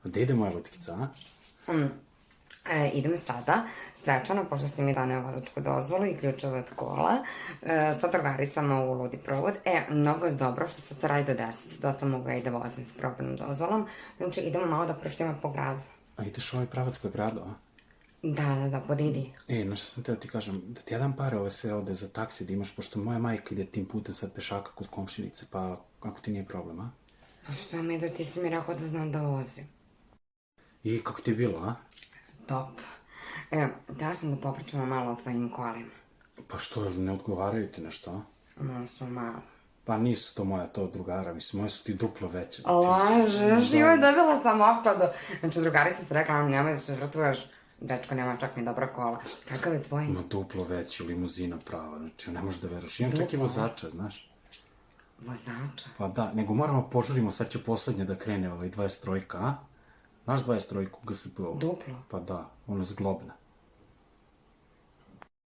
Gde ide moja lutkica, a? Idem sada, svečano, pošto ste mi doneo vozačku dozvolu i ključeve od kola, sa drugaricama u Ludi provod. Mnogo je dobro što se to radi do 10, dotle mogu ja i da vozim s probnom dozvolom. Znači, idemo malo da prštimo po gradu. A ideš ovaj pravac ka gradu, a? Da, podidi. Znaš što sam teo ti kažem, da ti ja dam pare ove sve ovde za taksi da imaš, pošto moja majka ide tim putem sad pešaka kod komšinice, pa ako ti nije problem, a? Pa što mi ti si mi rekao da znam da vozim. I kako ti je bilo, a? Top. Da sam da popričamo malo o tvojim kolima. Pa što, ne odgovaraju ti nešto, a? Malo su malo. Pa nisu to moja to drugara, mislim, moje su ti duplo veće. Lažeš, joj, dobila sam opkladu. Znači, drugarica se rekla, nemoj da se žrtvuješ. Dečko nema čak ni dobra kola. Kakav je tvoj? Ima duplo veći, limuzina prava, znači ne možeš da veruješ. Imam čak i vozača, znaš. Vozača? Pa da, nego moramo požurimo, sad će poslednje da krene 23-ka, a? Znaš 23-ku GSP-ovu? Duplo? Pa da, ono zglobna.